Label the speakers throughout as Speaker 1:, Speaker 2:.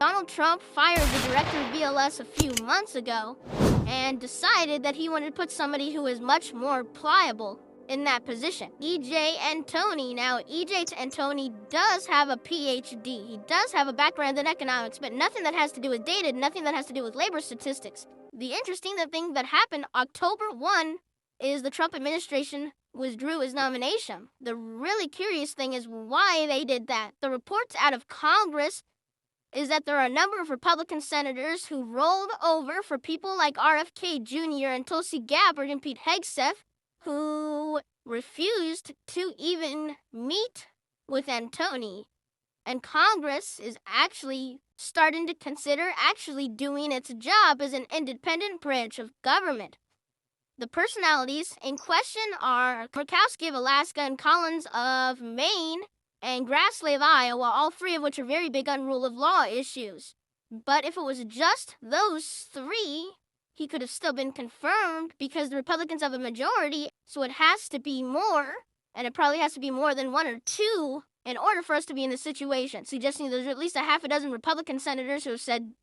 Speaker 1: Donald Trump fired the director of BLS a few months ago and decided that he wanted to put somebody who is much more pliable in that position. Antony. Now, Antony does have a PhD. He does have a background in economics, but nothing that has to do with data, nothing that has to do with labor statistics. The interesting thing that happened October 1 is the Trump administration withdrew his nomination. The really curious thing is why they did that. The reports out of Congress is that there are a number of Republican senators who rolled over for people like RFK Jr. and Tulsi Gabbard and Pete Hegseth, who refused to even meet with Antony. And Congress is actually starting to consider actually doing its job as an independent branch of government. The personalities in question are Murkowski of Alaska and Collins of Maine and Grassley of Iowa, all three of which are very big on rule of law issues. But if it was just those three, he could have still been confirmed because the Republicans have a majority, so it has to be more, and it probably has to be more than one or two in order for us to be in this situation, suggesting there's at least a half a dozen Republican senators who have said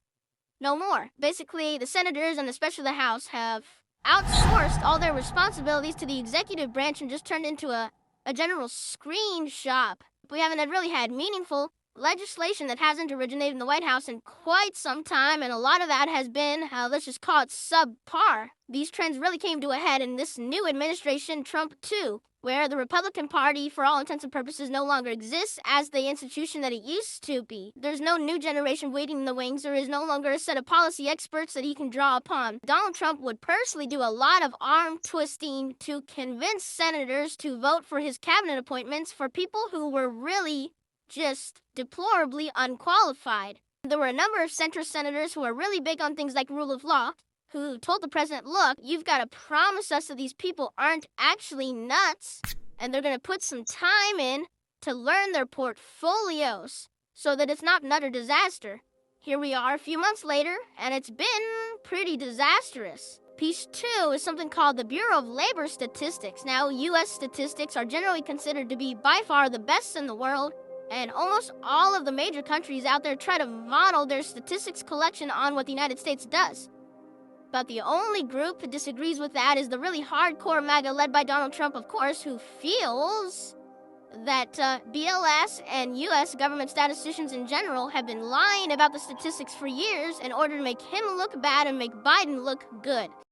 Speaker 1: no more. Basically, the senators and especially the House have outsourced all their responsibilities to the executive branch and just turned into a general screen shop. We haven't really had meaningful legislation that hasn't originated in the White House in quite some time, and a lot of that has been, let's just call it subpar. These trends really came to a head in this new administration, Trump 2, where the Republican Party, for all intents and purposes, no longer exists as the institution that it used to be. There's no new generation waiting in the wings. There is no longer a set of policy experts that he can draw upon. Donald Trump would personally do a lot of arm twisting to convince senators to vote for his cabinet appointments for people who were really just deplorably unqualified. There were a number of centrist senators who are really big on things like rule of law, who told the president, look, you've got to promise us that these people aren't actually nuts, and they're going to put some time in to learn their portfolios so that it's not an utter disaster. Here we are a few months later, and it's been pretty disastrous. Piece 2 is something called the Bureau of Labor Statistics. Now, U.S. statistics are generally considered to be by far the best in the world, and almost all of the major countries out there try to model their statistics collection on what the United States does. But the only group that disagrees with that is the really hardcore MAGA led by Donald Trump, of course, who feels that BLS and U.S. government statisticians in general have been lying about the statistics for years in order to make him look bad and make Biden look good.